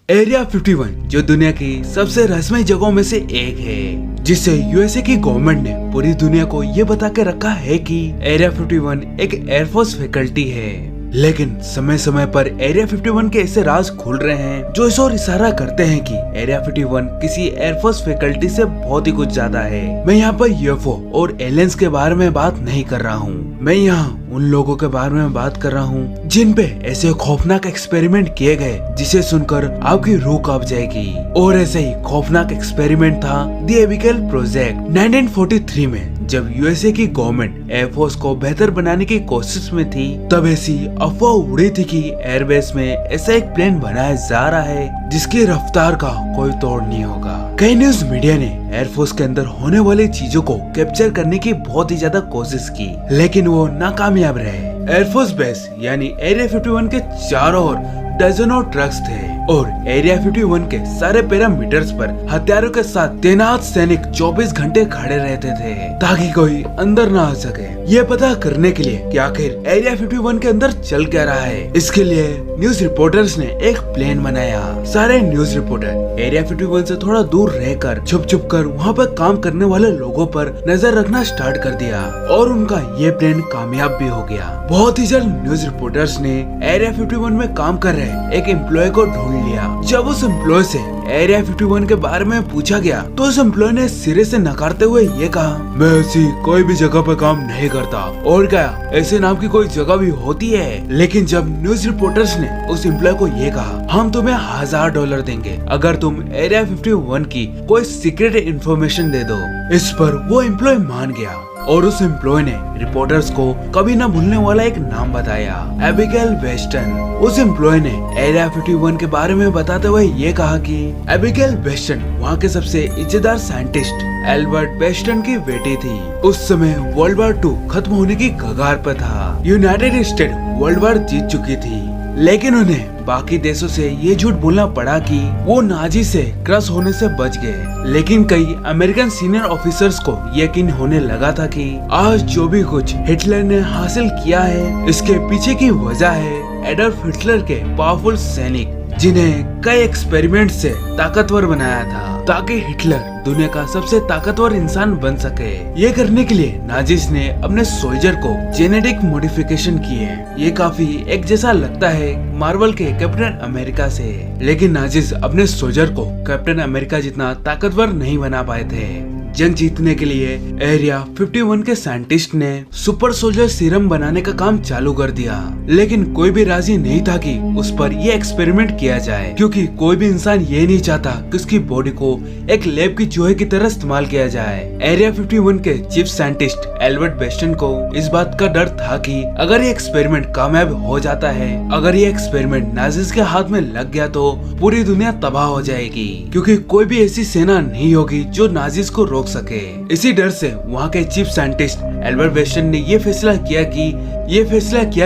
Area 51 जो दुनिया की सबसे रहस्यमय जगहों में से एक है, जिससे यूएसए की गवर्नमेंट ने पूरी दुनिया को ये बता के रखा है कि एरिया 51 एक एयरफोर्स फैकल्टी है। लेकिन समय समय पर एरिया 51 के ऐसे राज खुल रहे हैं जो इस ओर इशारा करते हैं कि एरिया 51 किसी एयरफोर्स फैकल्टी से बहुत ही कुछ ज्यादा है। मैं यहाँ पर यूएफओ और एलियंस के बारे में बात नहीं कर रहा हूँ, मैं यहाँ उन लोगों के बारे में बात कर रहा हूँ जिन पे ऐसे खौफनाक एक्सपेरिमेंट किए गए जिसे सुनकर आपकी रूह कांप जाएगी। और ऐसे ही खौफनाक एक्सपेरिमेंट था द एबिगेल प्रोजेक्ट 1943 में। जब यूएसए की गवर्नमेंट एयरफोर्स को बेहतर बनाने की कोशिश में थी, तब ऐसी अफवाह उड़ी थी कि एयरबेस में ऐसा एक प्लेन बनाया जा रहा है जिसकी रफ्तार का कोई तोड़ नहीं होगा। कई न्यूज मीडिया ने एयरफोर्स के अंदर होने वाली चीजों को कैप्चर करने की बहुत ही ज्यादा कोशिश की, लेकिन वो नाकामयाब रहे। एयरफोर्स बेस यानी एरिया 51 के चारों ओर डजनों ट्रक्स थे और एरिया 51 के सारे पैरामीटर्स पर हथियारों के साथ तैनात सैनिक 24 घंटे खड़े रहते थे ताकि कोई अंदर ना आ सके। ये पता करने के लिए कि आखिर एरिया 51 के अंदर चल क्या रहा है, इसके लिए न्यूज रिपोर्टर्स ने एक प्लेन बनाया। सारे न्यूज रिपोर्टर एरिया 51 से थोड़ा दूर रहकर छुप छुप कर वहाँ पर काम करने वाले लोगों पर नजर रखना स्टार्ट कर दिया और उनका ये प्लान कामयाब भी हो गया। बहुत ही जल्द न्यूज रिपोर्टर्स ने एरिया 51 में काम कर रहे एक एम्प्लॉय को ढूंढ लिया। जब उस एम्प्लॉय से एरिया 51 के बारे में पूछा गया तो उस एम्प्लॉय ने सिरे से नकारते हुए ये कहा, मैं ऐसी कोई भी जगह पर काम नहीं करता, और क्या ऐसे नाम की कोई जगह भी होती है। लेकिन जब न्यूज रिपोर्टर्स ने उस एम्प्लॉय को ये कहा, हम तुम्हें $1000 देंगे अगर तुम एरिया 51 की कोई सीक्रेट इंफॉर्मेशन दे दो। इस पर वो एम्प्लॉय मान गया और उस एम्प्लॉय ने रिपोर्टर्स को कभी न भूलने वाला एक नाम बताया, एबिगेल वेस्टन। उस एम्प्लॉय ने एरिया 51 के बारे में बताते हुए ये कहा कि एबिगेल वेस्टन वहाँ के सबसे इज्जतदार साइंटिस्ट एल्बर्ट वेस्टन की बेटी थी। उस समय वर्ल्ड वॉर 2 खत्म होने की कगार पर था। यूनाइटेड स्टेट वर्ल्ड वॉर जीत चुकी थी, लेकिन उन्हें बाकी देशों से ये झूठ बोलना पड़ा कि वो नाजी से क्रश होने से बच गए। लेकिन कई अमेरिकन सीनियर ऑफिसर्स को यकीन होने लगा था कि आज जो भी कुछ हिटलर ने हासिल किया है, इसके पीछे की वजह है एडोल्फ हिटलर के पावरफुल सैनिक, जिन्हें कई एक्सपेरिमेंट से ताकतवर बनाया था ताकि हिटलर दुनिया का सबसे ताकतवर इंसान बन सके। ये करने के लिए नाजिस ने अपने सोल्जर को जेनेटिक मॉडिफिकेशन किए। ये काफी एक जैसा लगता है मार्वल के कैप्टन अमेरिका से, लेकिन नाजिस अपने सोल्जर को कैप्टन अमेरिका जितना ताकतवर नहीं बना पाए थे। जंग जीतने के लिए एरिया 51 के साइंटिस्ट ने सुपर सोल्जर सीरम बनाने का काम चालू कर दिया, लेकिन कोई भी राजी नहीं था कि उस पर ये एक्सपेरिमेंट किया जाए, क्योंकि कोई भी इंसान ये नहीं चाहता कि उसकी बॉडी को एक लैब की चूहे की तरह इस्तेमाल किया जाए। एरिया 51 के चीफ साइंटिस्ट एल्बर्ट वेस्टन को इस बात का डर था कि अगर ये एक्सपेरिमेंट कामयाब हो जाता है, अगर ये एक्सपेरिमेंट नाजिस के हाथ में लग गया तो पूरी दुनिया तबाह हो जाएगी, क्योंकि कोई भी ऐसी सेना नहीं होगी जो नाजिस को रोक सके। इसी डर से वहाँ के चीफ साइंटिस्ट एल्बर्ट वेस्टन ने ये फैसला किया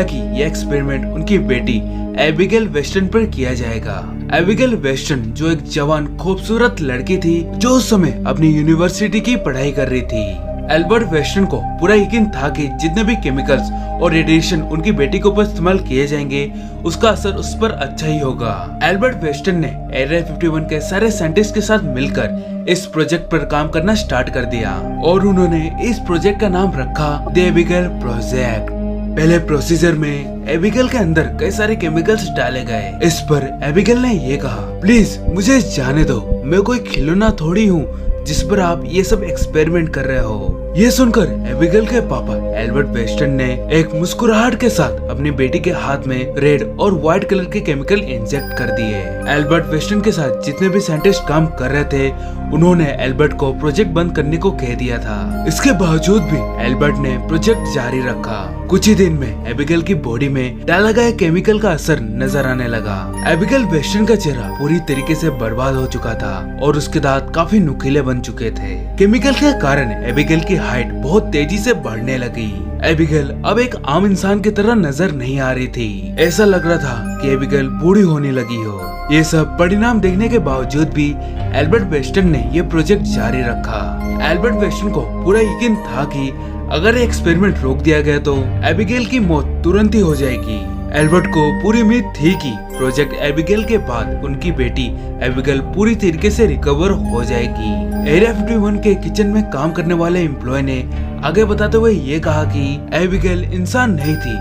कि ये एक्सपेरिमेंट उनकी बेटी एबिगेल वेस्टन पर किया जाएगा। एबिगेल वेस्टन जो एक जवान खूबसूरत लड़की थी जो उस समय अपनी यूनिवर्सिटी की पढ़ाई कर रही थी। एल्बर्ट वेस्टन को पूरा यकीन था कि जितने भी केमिकल्स और रेडिएशन उनकी बेटी के ऊपर इस्तेमाल किए जाएंगे, उसका असर उस पर अच्छा ही होगा। एल्बर्ट वेस्टन ने एरिया 51 के सारे साइंटिस्ट के साथ मिलकर इस प्रोजेक्ट पर काम करना स्टार्ट कर दिया और उन्होंने इस प्रोजेक्ट का नाम रखा द एबिगेल प्रोजेक्ट। पहले प्रोसीजर में एबिगेल के अंदर कई सारे केमिकल्स डाले गए। इस पर एबिगेल ने ये कहा, प्लीज मुझे जाने दो, मैं कोई खिलौना थोड़ी हूँ जिस पर आप ये सब एक्सपेरिमेंट कर रहे हो। ये सुनकर एबिगेल के पापा एल्बर्ट वेस्टन ने एक मुस्कुराहट के साथ अपनी बेटी के हाथ में रेड और व्हाइट कलर के केमिकल इंजेक्ट कर दिए। एल्बर्ट वेस्टन के साथ जितने भी साइंटिस्ट काम कर रहे थे, उन्होंने एल्बर्ट को प्रोजेक्ट बंद करने को कह दिया था। इसके बावजूद भी एल्बर्ट ने प्रोजेक्ट जारी रखा। कुछ ही दिन में एबिगेल की बॉडी में डाला गया केमिकल का असर नजर आने लगा। एबिगेल वेस्टन का चेहरा पूरी तरीके से बर्बाद हो चुका था और उसके दांत काफी नुकीले बन चुके थे। केमिकल के कारण एबिगेल की हाइट बहुत तेजी से बढ़ने लगी। एबिगेल अब एक आम इंसान की तरह नजर नहीं आ रही थी। ऐसा लग रहा था कि एबिगेल बूढ़ी होने लगी हो। ये सब परिणाम देखने के बावजूद भी एल्बर्ट वेस्टन ने ये प्रोजेक्ट जारी रखा। एल्बर्ट वेस्टन को पूरा यकीन था कि अगर ये एक्सपेरिमेंट रोक दिया गया तो एबिगेल की मौत तुरंत ही हो जाएगी। एल्बर्ट को पूरी उम्मीद थी कि प्रोजेक्ट एबिगेल के बाद उनकी बेटी एबिगेल पूरी तरीके से रिकवर हो जाएगी। एरिया 51 के किचन में काम करने वाले एम्प्लॉय ने आगे बताते हुए ये कहा कि एबिगेल इंसान नहीं थी,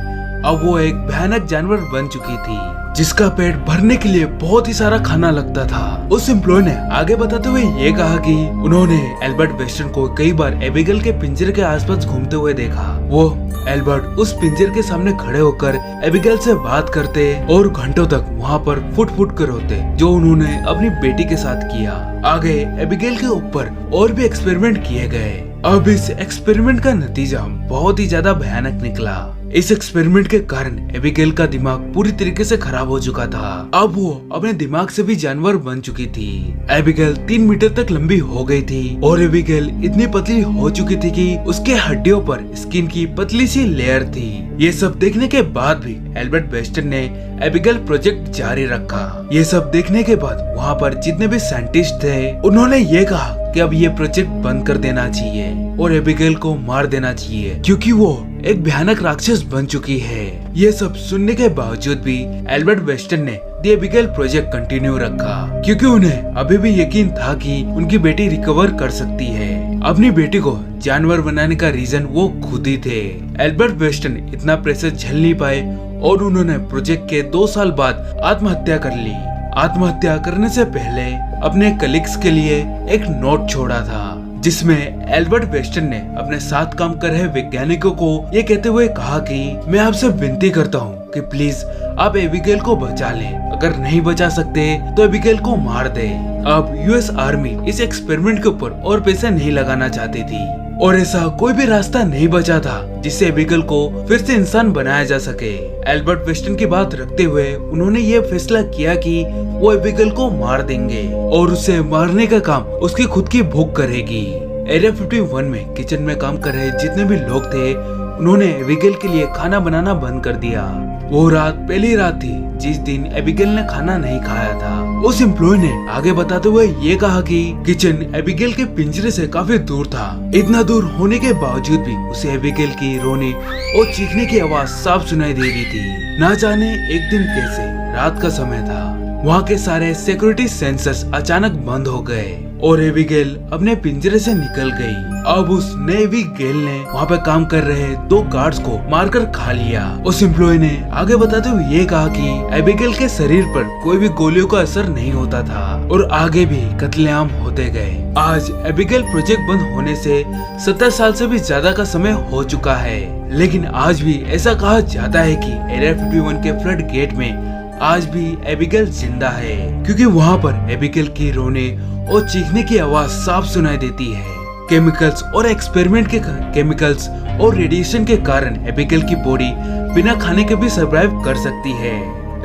अब वो एक भयानक जानवर बन चुकी थी जिसका पेट भरने के लिए बहुत ही सारा खाना लगता था। उस एम्प्लॉय ने आगे बताते हुए ये कहा कि उन्होंने एल्बर्ट वेस्टन को कई बार एबिगेल के पिंजरे के आसपास घूमते हुए देखा। वो एल्बर्ट उस पिंजरे के सामने खड़े होकर एबिगेल से बात करते और घंटों तक वहाँ पर फुट फुट कर रोते, जो उन्होंने अपनी बेटी के साथ किया। आगे एबिगेल के ऊपर और भी एक्सपेरिमेंट किए गए। अब इस एक्सपेरिमेंट का नतीजा बहुत ही ज्यादा भयानक निकला। इस एक्सपेरिमेंट के कारण एबिगेल का दिमाग पूरी तरीके से खराब हो चुका था। अब वो अपने दिमाग से भी जानवर बन चुकी थी। एबिगेल 3 मीटर तक लंबी हो गई थी और एबिगेल इतनी पतली हो चुकी थी कि उसके हड्डियों पर स्किन की पतली सी लेयर थी। ये सब देखने के बाद भी एल्बर्ट वेस्टन ने एबिगेल प्रोजेक्ट जारी रखा। ये सब देखने के बाद वहाँ पर जितने भी साइंटिस्ट थे उन्होंने ये कहा कि अब ये प्रोजेक्ट बंद कर देना चाहिए और एबिगेल को मार देना चाहिए, क्योंकि वो एक भयानक राक्षस बन चुकी है। ये सब सुनने के बावजूद भी एल्बर्ट वेस्टन ने द एबिगेल प्रोजेक्ट कंटिन्यू रखा, क्योंकि उन्हें अभी भी यकीन था कि उनकी बेटी रिकवर कर सकती है। अपनी बेटी को जानवर बनाने का रीजन वो खुद ही थे। एल्बर्ट वेस्टन इतना प्रेशर झेल नहीं पाए और उन्होंने प्रोजेक्ट के 2 साल बाद आत्महत्या कर ली। आत्महत्या करने से पहले अपने कलीग्स के लिए एक नोट छोड़ा था, जिसमें एल्बर्ट वेस्टन ने अपने साथ काम कर रहे वैज्ञानिकों को ये कहते हुए कहा कि मैं आपसे विनती करता हूँ कि प्लीज आप एबिगेल को बचा लें, अगर नहीं बचा सकते तो एबिगेल को मार दे। अब यूएस आर्मी इस एक्सपेरिमेंट के ऊपर और पैसे नहीं लगाना चाहती थी और ऐसा कोई भी रास्ता नहीं बचा था जिससे एबिगेल को फिर से इंसान बनाया जा सके। एल्बर्ट वेस्टन की बात रखते हुए उन्होंने ये फैसला किया कि वो एबिगेल को मार देंगे और उसे मारने का काम उसकी खुद की भूख करेगी। एरिया 51 में किचन में काम कर रहे जितने भी लोग थे उन्होंने एबिगेल के लिए खाना बनाना बंद कर दिया। वो रात पहली रात थी जिस दिन एबिगेल ने खाना नहीं खाया था। उस एम्प्लॉय ने आगे बताते हुए ये कहा कि किचन एबिगेल के पिंजरे से काफी दूर था। इतना दूर होने के बावजूद भी उसे एबिगेल की रोने और चीखने की आवाज साफ सुनाई दे रही थी। ना जाने एक दिन कैसे रात का समय था, वहाँ के सारे सिक्योरिटी सेंसर्स अचानक बंद हो गए और एबिगेल अपने पिंजरे से निकल गई। अब उस एबिगेल ने वहाँ पे काम कर रहे 2 गार्ड्स को मारकर खा लिया। उस एम्प्लॉय ने आगे बताते हुए ये कहा कि एबिगेल के शरीर पर कोई भी गोलियों का असर नहीं होता था और आगे भी कत्लेआम होते गए। आज एबिगेल प्रोजेक्ट बंद होने से 70 साल से भी ज्यादा का समय हो चुका है, लेकिन आज भी ऐसा कहा जाता है कि एरिया 51 के फ्लड गेट में आज भी एबिगेल जिंदा है, क्योंकि वहाँ पर एबिगेल की रोने और चीखने की आवाज साफ सुनाई देती है। केमिकल्स और एक्सपेरिमेंट के केमिकल्स और रेडिएशन के कारण एबिगेल की बॉडी बिना खाने के भी सरवाइव कर सकती है।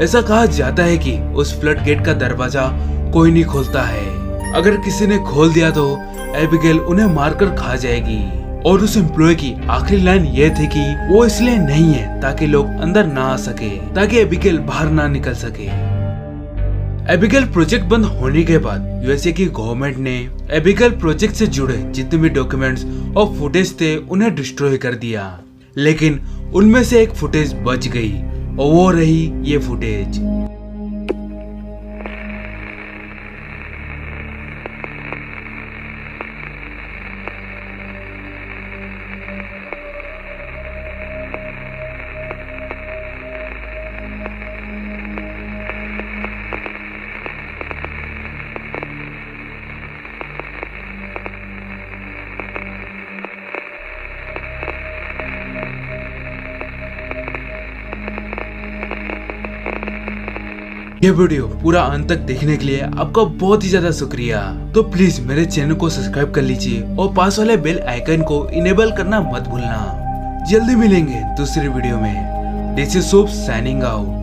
ऐसा कहा जाता है कि उस फ्लड गेट का दरवाजा कोई नहीं खोलता है, अगर किसी ने खोल दिया तो एबिगेल उन्हें मारकर खा जाएगी। और उस एम्प्लॉय की आखिरी लाइन ये थी कि वो इसलिए नहीं है ताकि लोग अंदर ना आ सके, ताकि एबिगेल बाहर ना निकल सके। एबिगेल प्रोजेक्ट बंद होने के बाद यूएसए की गवर्नमेंट ने एबिगेल प्रोजेक्ट से जुड़े जितने भी डॉक्यूमेंट्स और फुटेज थे उन्हें डिस्ट्रॉय कर दिया, लेकिन उनमें से एक फुटेज बच गई और वो रही ये फुटेज। ये वीडियो पूरा अंत तक देखने के लिए आपका बहुत ही ज्यादा शुक्रिया। तो प्लीज मेरे चैनल को सब्सक्राइब कर लीजिए और पास वाले बेल आइकन को इनेबल करना मत भूलना। जल्दी मिलेंगे दूसरी वीडियो में। This is Shubh signing out.